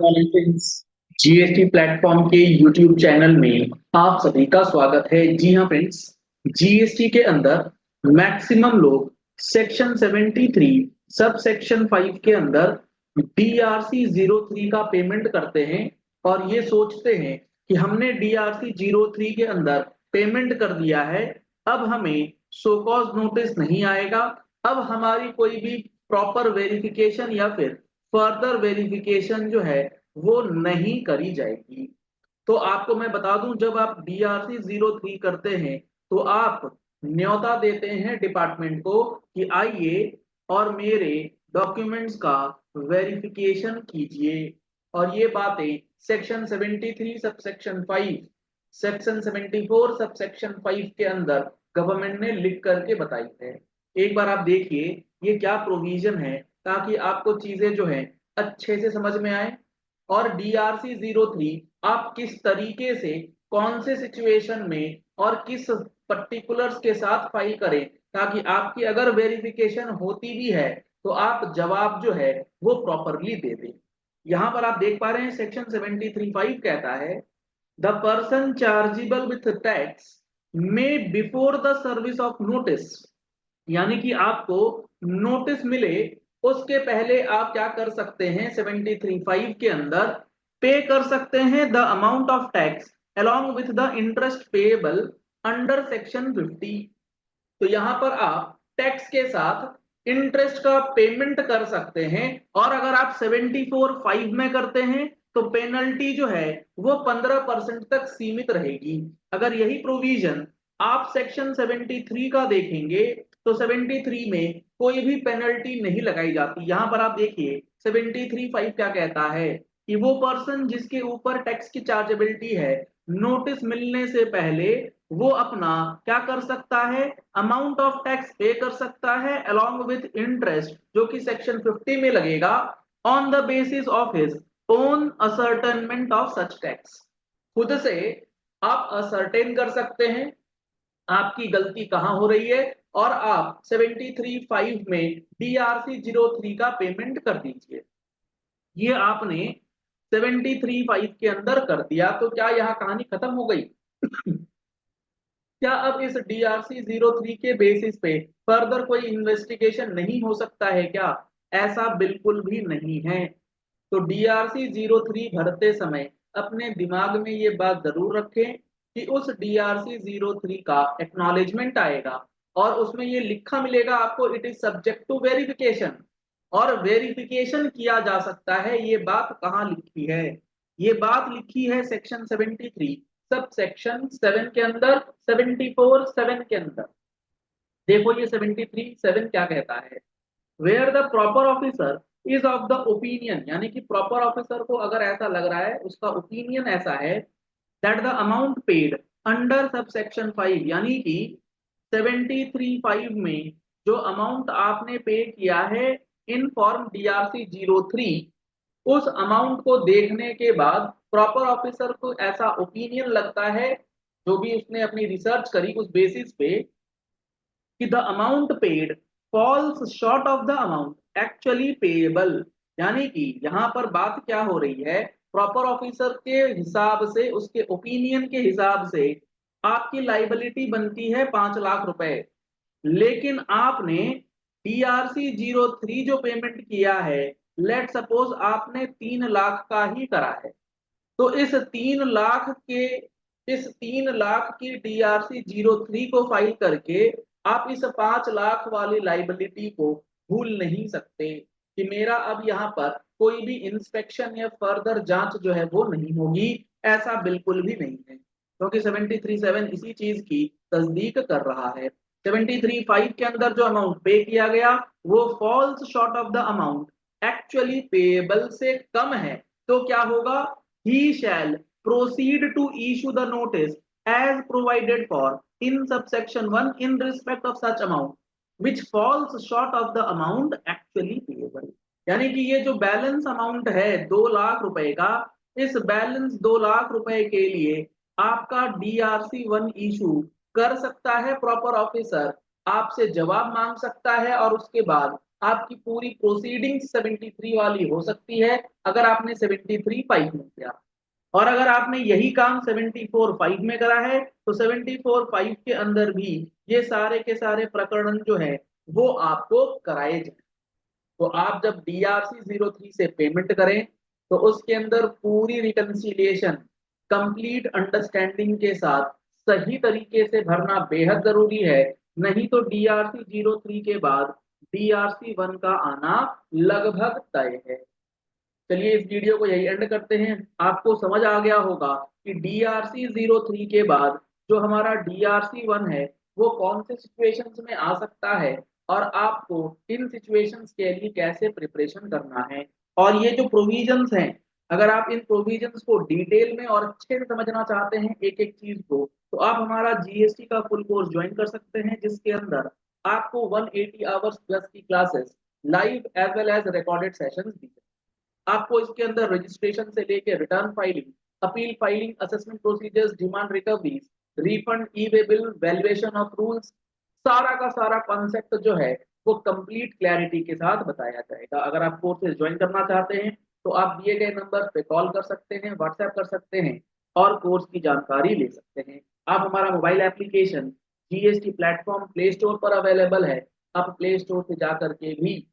GST platform के YouTube channel में आप सभी का स्वागत है। जी हाँ फ्रेंड्स, जीएसटी के अंदर मैक्सिमम लोग सेक्शन 73 सब सेक्शन 5 के अंदर डीआरसी 03 का पेमेंट करते हैं और ये सोचते हैं कि हमने डीआरसी 03 के अंदर पेमेंट कर दिया है, अब हमें शो कॉज नोटिस नहीं आएगा, अब हमारी कोई भी प्रॉपर वेरिफिकेशन या फिर फर्दर वेरिफिकेशन जो है वो नहीं करी जाएगी। तो आपको मैं बता दूं, जब आप डीआरसी 03 करते हैं तो आप न्योता देते हैं डिपार्टमेंट को कि आइए और मेरे डॉक्यूमेंट्स का वेरिफिकेशन कीजिए। और ये बातें section 73 sub section 5, section 74 sub section 5 के अंदर गवर्नमेंट ने लिख करके बताई है। एक बार आप देखिए ये क्या प्रोविजन है, ताकि आपको चीजें जो है अच्छे से समझ में आए। और डीआरसी 03 आप किस तरीके से कौन से सिचुएशन में और किस पर्टिकुलर्स के साथ फाइल करें, ताकि आपकी अगर वेरिफिकेशन होती भी है तो आप जवाब जो है वो प्रॉपरली दे दें। यहां पर आप देख पा रहे हैं सेक्शन 73(5) कहता है the person chargeable with tax may before the service of notice, यानी कि आपको नोटिस मिले उसके पहले आप क्या कर सकते हैं, 73(5) के अंदर पे कर सकते हैं the amount of tax along with the interest payable under section 50। तो यहां पर आप टैक्स के साथ इंटरेस्ट का पेमेंट कर सकते हैं, और अगर आप 74(5) में करते हैं तो पेनल्टी जो है वो 15% तक सीमित रहेगी। अगर यही प्रोविजन आप सेक्शन 73 का देखेंगे तो 73 में कोई भी पेनल्टी नहीं लगाई जाती। यहां पर आप देखिए 73(5) क्या कहता है कि वो पर्सन जिसके ऊपर टैक्स की चार्जेबिलिटी है, नोटिस मिलने से पहले वो अपना क्या कर सकता है, अमाउंट ऑफ टैक्स पे कर सकता है along with इंटरेस्ट, जो कि सेक्शन 50 में लगेगा, on the basis of his own ascertainment of such tax. खुद से आप असर्टेन कर सकते हैं आपकी गलती कहां हो रही है, और आप 73(5) में डीआरसी 03 का पेमेंट कर दीजिए। ये आपने 73(5) के अंदर कर दिया तो क्या यहाँ कहानी खत्म हो गई? क्या अब इस डीआरसी 03 के बेसिस पे फर्दर कोई इन्वेस्टिगेशन नहीं हो सकता है क्या? ऐसा बिल्कुल भी नहीं है। तो डीआरसी 03 भरते समय अपने दिमाग में ये बात जरूर रखें कि उस डीआरसी 03 का एक्नॉलेजमेंट आएगा और उसमें ये लिखा मिलेगा आपको, it is subject to verification. और वेरिफिकेशन किया जा सकता है, ये बात कहाँ लिखी है? ये बात लिखी है सेक्शन 73 सब सेक्शन 7 के अंदर, 74 7 के अंदर। देखो ये 73 7 क्या कहता है, where the proper officer is of the opinion, यानी कि प्रॉपर ऑफिसर को अगर ऐसा लग रहा है, उसका ओपिनियन ऐसा है, that the amount paid under sub section 5, यानी कि 73(5) में जो अमाउंट आपने पे किया है इन फॉर्म डीआरसी 03, उस अमाउंट को देखने के बाद प्रॉपर ऑफिसर को ऐसा ओपिनियन लगता है, जो भी उसने अपनी रिसर्च करी उस बेसिस पे, कि the amount paid falls short of the amount actually payable. यानी कि यहां पर बात क्या हो रही है, प्रॉपर ऑफिसर के हिसाब से, उसके ओपिनियन के हिसाब से आपकी लाइबिलिटी बनती है 5 लाख रुपए, लेकिन आपने डीआरसी 03 जो पेमेंट किया है, लेट सपोज आपने 3 लाख का ही करा है, तो इस 3 लाख की डीआरसी 03 को फाइल करके आप इस 5 लाख वाली लाइबिलिटी को भूल नहीं सकते कि मेरा अब यहाँ पर कोई भी इंस्पेक्शन या फर्दर जांच जो है वो नहीं होगी। ऐसा बिल्कुल भी नहीं है, क्योंकि 73(7) इसी चीज की तस्दीक कर रहा है। 73(5) के अंदर जो अमाउंट पे किया गया वो falls short of the amount actually payable से कम है, तो क्या होगा, he shall proceed to issue the notice as provided for in subsection 1 in respect of such amount which falls short of the amount actually payable। यानी कि ये जो बैलेंस अमाउंट है 2 लाख रुपए का, इस बैलेंस 2 लाख रुपए के लिए आपका डीआरसी 1 इशू कर सकता है प्रॉपर ऑफिसर, आपसे जवाब मांग सकता है और उसके बाद आपकी पूरी प्रोसीडिंग 73 वाली हो सकती है अगर आपने 73(5) में किया। और अगर आपने यही काम 74(5) में करा है तो 74(5) के अंदर भी ये सारे के सारे प्रकरण जो है वो आपको कराए जाए। तो आप जब DRC 03 से पेमेंट करें तो उसके अंदर पूरी रिकंसिलिएशन कंप्लीट अंडरस्टैंडिंग के साथ सही तरीके से भरना बेहद जरूरी है। नहीं तो DRC 03 के बाद DRC 1 का आना लगभग तय है। चलिए इस वीडियो को यही एंड करते हैं। आपको समझ आ गया होगा कि DRC 03 के बाद जो हमारा DRC 1 है वो कौन से सिचुएशंस में आ सकता है और आपको इन सिचुएशंस के लिए कैसे प्रिपरेशन करना है। और ये जो प्रोविजंस हैं, अगर आप इन प्रोविजंस को डिटेल में और अच्छे से समझना चाहते हैं एक एक चीज को, तो आप हमारा GST का फुल कोर्स ज्वाइन कर सकते हैं, जिसके अंदर आपको 180 आवर्स प्लस की classes live as well as recorded sessions दी जाएंगी। आपको इसके अंदर रजिस्ट्रेशन से लेके return filing, appeal filing, assessment procedures, demand recoveries, refund, E way bill, valuation of rules, सारा का सारा कॉन्सेप्ट जो है वो कंप्लीट क्लैरिटी के साथ बताया जाएगा। अगर आप कोर्सेज ज्वाइन करना चाहते हैं तो आप दिए गए नंबर पे कॉल कर सकते हैं, व्हाट्सएप कर सकते हैं और कोर्स की जानकारी ले सकते हैं। आप हमारा mobile application GST platform play store पर अवेलेबल है। आप प्ले स्टोर से जाकर के भी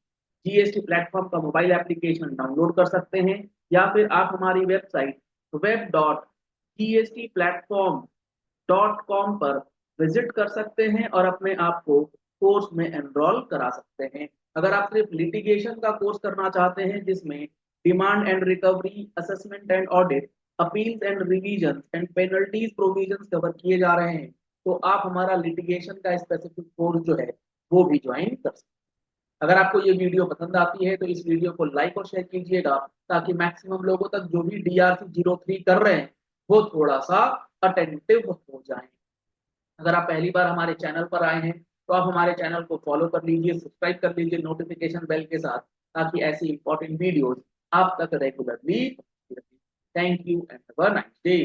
GST प्लेटफॉर्म का मोबाइल एप्लीकेशन डाउनलोड कर सकते हैं, या फिर आप हमारी वेबसाइट web.gstplatform.com पर विजिट कर सकते हैं और अपने आप को कोर्स में एनरोल करा सकते हैं। अगर आप सिर्फ लिटिगेशन का कोर्स करना चाहते हैं जिसमें demand and recovery, assessment and audit, appeals and revision and penalties provisions cover किए जा रहे हैं, तो आप हमारा लिटिगेशन का स्पेसिफिक कोर्स जो है वो भी ज्वाइन कर सकते हैं। अगर आपको ये वीडियो पसंद आती है तो इस वीडियो को लाइक और शेयर कीजिएगा, ताकि मैक्सिमम लोगों तक जो भी DRC 03 कर रहे हैं वो थोड़ा सा अटेंटिव हो जाएं। अगर आप पहली बार हमारे चैनल पर आए हैं तो आप हमारे चैनल को फॉलो कर लीजिए, सब्सक्राइब कर लीजिए नोटिफिकेशन बेल के साथ, ताकि ऐसी इंपॉर्टेंट वीडियोस आप तक regularly. Thank you and have a nice day.